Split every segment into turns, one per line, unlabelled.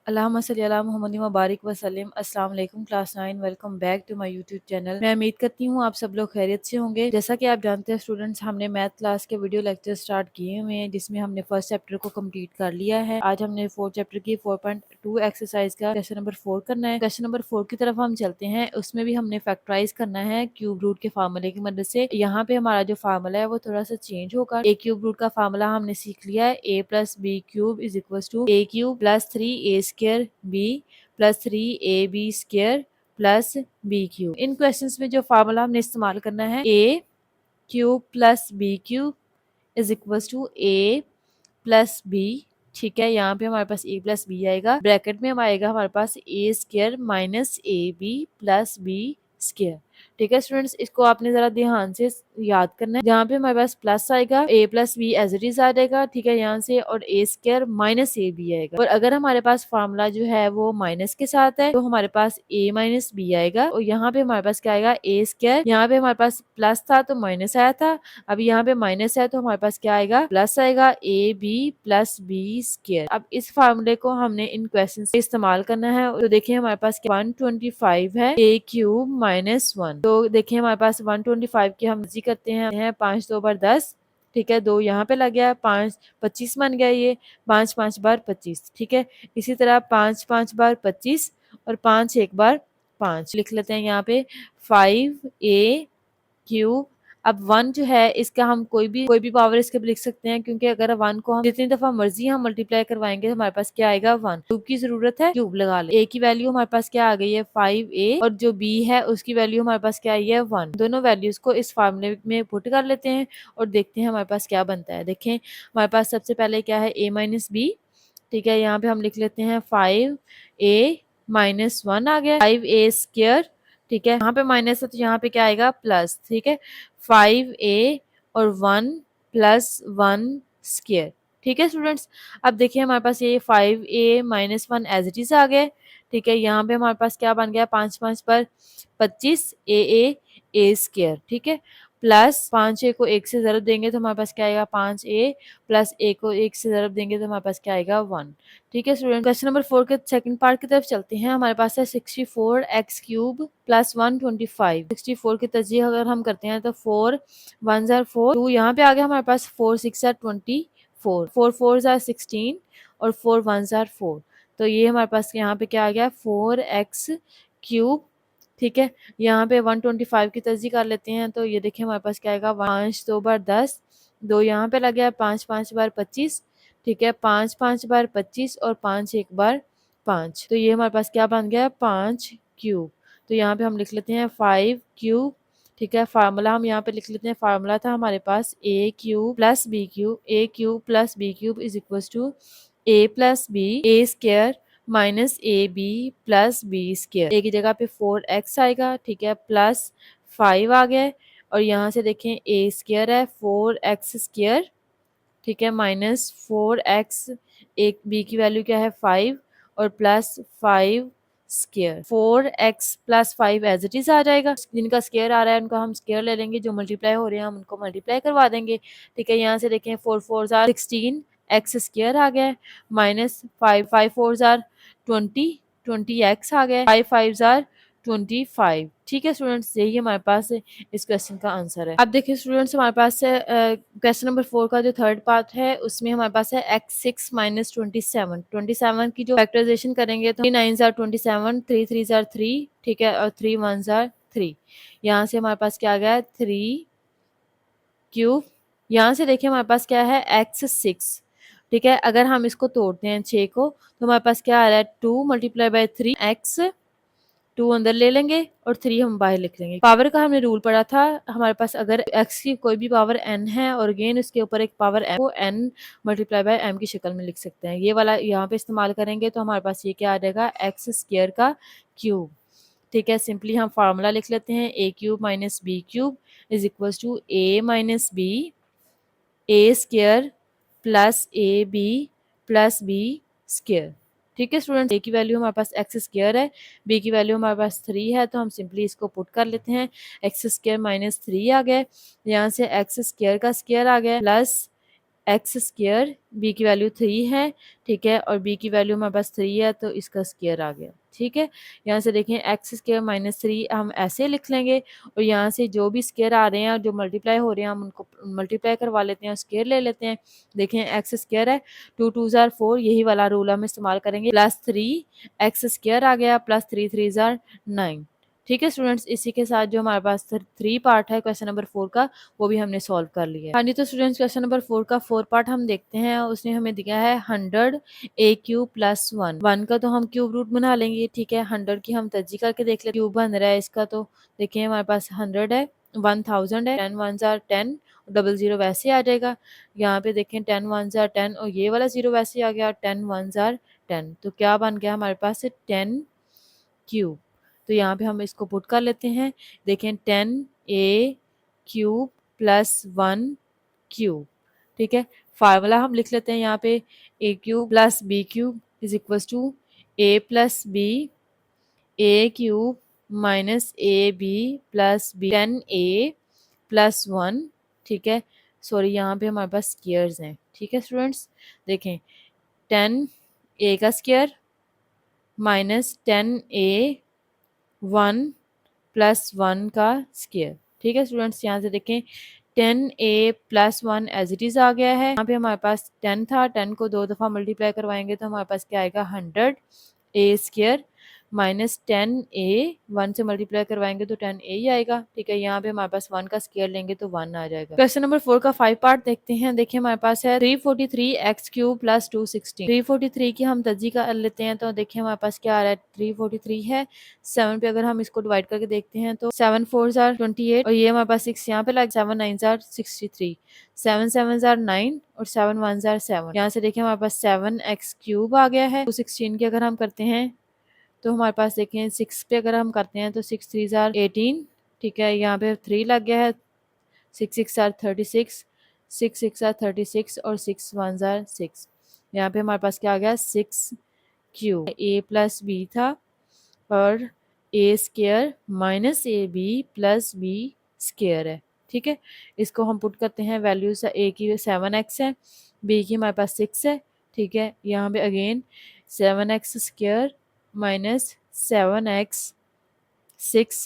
अल्लाहुम्मा सल्ली अला मुहम्मद व बारिक वसल्लम। अस्सलाम वालेकुम class 9, welcome back to my YouTube channel. मैं उम्मीद करती हूँ आप सब लोग खैरियत से होंगे। जैसा कि आप जानते हैं स्टूडेंट्स, हमने मैथ क्लास के वीडियो लेक्चर स्टार्ट किए हुए हैं, जिसमें हमने फर्स्ट चैप्टर को कंप्लीट कर लिया है। आज हमने फोर्थ चैप्टर की 4.2 एक्सरसाइज का क्वेश्चन नंबर 4 करना है। क्वेश्चन नंबर 4 की तरफ हम चलते हैं। उसमें भी हमने फैक्टराइज करना है क्यूब रूट के फार्मूले की मदद से। यहाँ पे हमारा जो फार्मूला है वो थोड़ा सा चेंज होगा। ए क्यूब रूट का फार्मूला हमने सीख लिया है, a plus b cube is equal to a cube plus 3a square b plus 3ab square plus b cube. इन क्वेश्चंस में जो फार्मूला हमने इस्तेमाल करना है, a cube plus b cube is equal to a plus b. ठीक है, यहाँ पे हमारे पास a प्लस बी आएगा, ब्रैकेट में हम आएगा हमारे पास a square minus a b plus b square. ठीक है स्टूडेंट्स, इसको आपने जरा ध्यान से याद करना है। जहाँ पे हमारे पास प्लस आएगा, a plus b as it is आ जाएगा। ठीक है, यहाँ से, और a square minus a b आएगा। और अगर हमारे पास फार्मूला जो है वो माइनस के साथ है तो हमारे पास a माइनस बी आएगा। और यहाँ पे हमारे पास क्या आएगा, a स्क्वायर। यहाँ पे हमारे पास प्लस था तो माइनस आया था, अब यहाँ पे माइनस है तो हमारे पास क्या आएगा, प्लस आएगा, a b plus b square. अब इस फार्मूले को हमने इन क्वेश्चन से इस्तेमाल करना है। तो देखिए हमारे पास 125 है, a क्यूब माइनस 1। तो देखिए हमारे पास 125 की हम जी करते हैं 5 2 बार 10। ठीक है, 2 यहाँ पे लग गया, 5 25 बन गया, ये 5 5 बार 25। ठीक है, इसी तरह 5 5 बार 25 और 5 1 बार 5 लिख लेते हैं यहाँ पे 5a क्यूब। अब 1 जो है इसका हम कोई भी पावर इसके पे लिख सकते हैं, क्योंकि अगर 1 को हम जितनी दफा मर्जी हम मल्टीप्लाई करवाएंगे तो हमारे पास क्या आएगा, 1। क्यूब की जरूरत है, क्यूब लगा ले। a की वैल्यू हमारे पास क्या आ गई है, 5a, और जो b है उसकी वैल्यू हमारे पास क्या आई है, 1। दोनों वैल्यूज को इस फार्मूले में पुट कर लेते हैं और देखते हैं हमारे पास क्या बनता है। देखें हमारे पास सबसे पहले क्या है, a माइनस बी। ठीक है, यहाँ पे हम लिख लेते हैं 5a माइनस 1 आ गया, 5a स्क्वायर। ठीक है, यहाँ पे माइनस है तो यहाँ पे क्या आएगा, प्लस। ठीक है, 5a और 1 प्लस 1 स्क्वायर। ठीक है स्टूडेंट्स, अब देखिए हमारे पास ये 5a minus 1 as it is आ गया। ठीक है, यहाँ पे हमारे पास क्या बन गया, 5 5 पर 25 a स्क्वायर। ठीक है, प्लस 5a को 1 से ज़रब देंगे तो हमारे पास क्या आएगा, 5a प्लस a को 1 से ज़रब देंगे तो हमारे पास क्या आएगा, 1। ठीक है स्टूडेंट, क्वेश्चन नंबर 4 के सेकंड पार्ट की तरफ चलते हैं। हमारे पास है 64x क्यूब प्लस 125। 64 की तजीह अगर हम करते हैं तो 4 1 जार 4, 2 यहाँ पे आ गया हमारे पास, 4 6 जार 24, 4 4 जार 16 और 4 1 जार 4। तो ये हमारे पास यहाँ पे क्या आ गया, 4x क्यूब। ठीक है, यहाँ पे 125 की तस्दी कर लेते हैं तो ये देखिए हमारे पास क्या आएगा, 5 2 बार 10, 2 यहाँ पे लग गया, 5 5 बार 25। ठीक है, 5 5 बार 25 और 5 1 बार 5। तो ये हमारे पास क्या बन गया, 5 क्यूब। तो यहाँ पे हम लिख लेते हैं 5 क्यूब। ठीक है, फार्मूला हम यहाँ पे लिख लेते हैं। फार्मूला था हमारे पास a cube plus b cube, a cube plus b cube is equal to a plus b a square minus a b plus b square. A की जगह पे 4x आएगा। ठीक है, प्लस 5 आ गया, और यहाँ से देखें a स्क्वायर है 4x स्क्वायर। ठीक है, माइनस 4x, एक b की वैल्यू क्या है 5, और plus 5 square. 4x plus 5 as it is आ जाएगा। जिनका स्क्वायर आ रहा है उनका हम स्क्वायर ले लेंगे, जो मल्टीप्लाई हो रहे हैं हम उनको मल्टीप्लाई करवा देंगे। ठीक है, यहाँ से देखें 4 4 जार 16 एक्स स्क्वायर आ गया है, माइनस 5 5 4 जार 20 20 एक्स आ गया है, 5 5 जार 25। ठीक है स्टूडेंट्स, यही हमारे पास इस क्वेश्चन का आंसर है। अब देखिए स्टूडेंट्स, हमारे पास क्वेश्चन नंबर 4 का जो थर्ड पार्ट है उसमें हमारे पास है x6 माइनस 27। 27 की जो फैक्टराइजेशन करेंगे तो 3 9 जार 27, 3 3 जार 3। ठीक है, और 3 1 जार 3। यहाँ से हमारे पास क्या आ गया, 3 क्यूब। यहाँ से देखिए हमारे पास क्या है, x6। ठीक है, अगर हम इसको तोड़ते हैं 6 को तो हमारे पास क्या आ रहा है, 2 मल्टीप्लाई बाय 3 x, 2 अंदर ले लेंगे और 3 हम बाहर लिख लेंगे। पावर का हमने रूल पढ़ा था, हमारे पास अगर x की कोई भी पावर n है और अगेन उसके ऊपर एक पावर m, वो n मल्टीप्लाई बाय m की शक्ल में लिख सकते हैं। ये वाला यहाँ पे इस्तेमाल करेंगे तो हमारे पास ये क्या आ जाएगा, x स्क्वायर का क्यूब। ठीक है, सिंपली हम फार्मूला लिख लेते हैं, a cube minus b cube is equal to a minus b a square plus a b plus b square. ठीक है स्टूडेंट, ए की वैल्यू हमारे पास एक्स स्क्वायर है, बी की वैल्यू हमारे पास 3 है, तो हम सिंपली इसको पुट कर लेते हैं। एक्स स्क्वायर माइनस 3 आ गया, यहाँ से एक्स स्क्वायर का स्क्वायर आ गया प्लस एक्स स्क्वायर, बी की वैल्यू 3 है, ठीक है, और बी की वैल्यू हमारे पास 3 है तो इसका स्क्वायर आ गया, ठीक है। यहाँ से देखें एक्स स्क्वायर माइनस 3 हम ऐसे लिख लेंगे, और यहाँ से जो भी स्क्वायर आ रहे हैं जो मल्टीप्लाई हो रहे हैं हम उनको मल्टीप्लाई करवा लेते हैं, स्क्वायर ले लेते हैं। देखें एक्स स्क्वायर है, 2 2 जार 4, यही वाला रूल हम इस्तेमाल करेंगे, प्लस 3 एक्स स्क्वायर आ गया, प्लस 3 3 जार 9, ठीक है स्टूडेंट्स। इसी के साथ जो हमारे पास 3 पार्ट है क्वेश्चन नंबर 4 का वो भी हमने सॉल्व कर लिया है। हाँ जी, तो स्टूडेंट्स क्वेश्चन नंबर 4 का 4 पार्ट हम देखते हैं। उसने हमें दिया है 100 ए क्यूब प्लस 1 का तो हम क्यूब रूट बना लेंगे, ठीक है। 100 की हम तर्जी करके देख लेते, क्यूब बन रहा है इसका, तो देखिए हमारे पास 100 है, 1000 है, 10 1 जार 10, डबल जीरो वैसे आ जाएगा। यहाँ पे देखें 10 1 जार 10 और ये वाला जीरो वैसे आ गया, 10 1 जार 10, तो क्या बन गया हमारे पास 10 क्यूब। तो यहाँ पे हम इसको पुट कर लेते हैं, देखें 10 ए क्यूब प्लस 1 क्यूब, ठीक है। फार्मूला हम लिख लेते हैं यहाँ पे, a cube plus b cube is equal to a plus b, a cube minus a b plus b, 10 a plus 1, ठीक है। सॉरी यहाँ पे हमारे पास स्क्वायर्स हैं, ठीक है स्टूडेंट्स। देखें 10 ए का स्क्वायर माइनस 10 ए 1 प्लस 1 का स्क्वायर, ठीक है स्टूडेंट्स। यहाँ से देखें 10 a plus 1 as it is आ गया है। यहाँ पे हमारे पास 10 था, 10 को 2 दफ़ा मल्टीप्लाई करवाएंगे तो हमारे पास क्या आएगा 100 ए स्क्वायर माइनस 10 ए 1 से मल्टीप्लाई करवाएंगे तो 10 ए ही आएगा, ठीक है। यहाँ पे हमारे पास 1 का स्क्वायर लेंगे तो 1 आ जाएगा। क्वेश्चन नंबर 4 का 5 पार्ट देखते हैं। देखिए हमारे पास है 343 एक्स क्यूब प्लस 216, 343 की हम तर्जी कर लेते हैं, तो देखिए हमारे पास क्या आ रहा है, 343 है, 7 पे अगर हम इसको डिवाइड करके देखते हैं तो 7 4 जार 28, और ये हमारे पास 6 यहाँ पे लग, 7 9 जार 63, 7 7 जार 9 और 7 1 जार 7। यहाँ से देखिए हमारे पास 7 एक्स क्यूब आ गया है। 216 की अगर हम करते हैं तो हमारे पास देखें 6 पे अगर हम करते हैं तो 6 3 जार 18, ठीक है। यहाँ पे 3 लग गया है, 6 6 जार 36, 6 6 जार 36 और 6 1 जार 6। यहाँ पे हमारे पास क्या आ गया 6 क्यूब, ए प्लस बी था और a square minus a b plus b square है, ठीक है। इसको हम पुट करते हैं, वैल्यूज ए की 7x है, बी की हमारे पास 6 है, ठीक है। यहाँ पे again 7x square minus 7x 6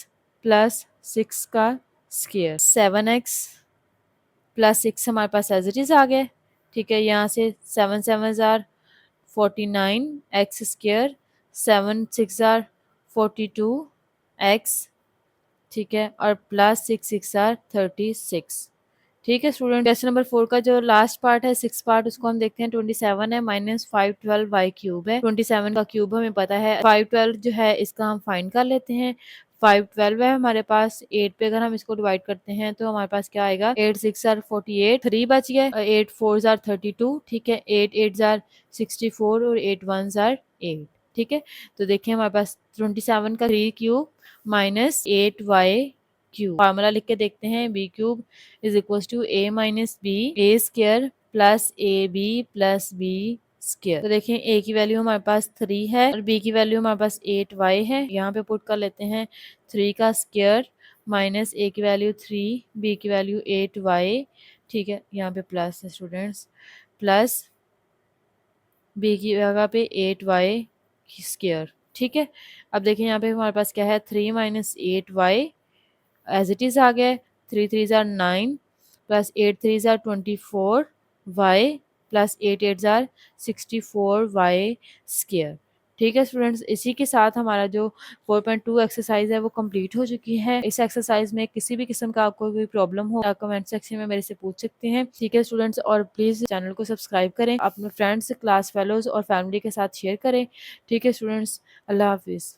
plus 6 का स्क्वायर, 7x प्लस 6 हमारे पास एज इट इज़ आ गया, ठीक है। यहाँ से 7 7 jar 49 x square, 7 6 jar 42 x, ठीक है, और प्लस 6 6 जार 36, ठीक है स्टूडेंट। क्वेश्चन नंबर 4 का जो लास्ट पार्ट है 6 पार्ट, उसको हम देखते हैं। 27 है माइनस 512 वाई क्यूब है, 27 का क्यूब हमें पता है, 512 जो है इसका हम फाइंड कर लेते हैं। 512 है हमारे पास, 8 पे अगर हम इसको डिवाइड करते हैं तो हमारे पास क्या आएगा, 8 6 जार 48, 3 बच गए, 8 4 जार 32, ठीक है, 8 8 जार 64 और 8 1 जार 8, ठीक है। तो देखिए हमारे पास 27 का 3 cube minus 8 y cube, formula लिख के देखते हैं, b cube is equal to a minus b, a square plus a b plus b square. तो देखें ए की वैल्यू हमारे पास 3 है और बी की वैल्यू हमारे पास 8y है। यहाँ पे पुट कर लेते हैं 3 का स्क्वायर माइनस ए की वैल्यू 3, बी की वैल्यू 8y, ठीक है। यहाँ पे प्लस है स्टूडेंट्स, प्लस बी की जगह पे 8y स्क्वायर, ठीक है। अब देखें यहाँ पे हमारे पास क्या है, 3 minus 8y as it is आ गया, 3 3 जार 9 प्लस 8 3 जार 24 वाई प्लस 8 8 जार 64 वाई स्क्वायर, ठीक है स्टूडेंट्स। इसी के साथ हमारा जो 4.2 एक्सरसाइज है वो कंप्लीट हो चुकी है। इस एक्सरसाइज में किसी भी किस्म का आपको कोई प्रॉब्लम हो आप कमेंट सेक्शन में मेरे से पूछ सकते हैं, ठीक है स्टूडेंट्स। और प्लीज़ चैनल को सब्सक्राइब करें, अपने फ्रेंड्स, क्लास फेलोज और फैमिली के साथ शेयर करें, ठीक है स्टूडेंट्स। अल्लाह हाफिज़।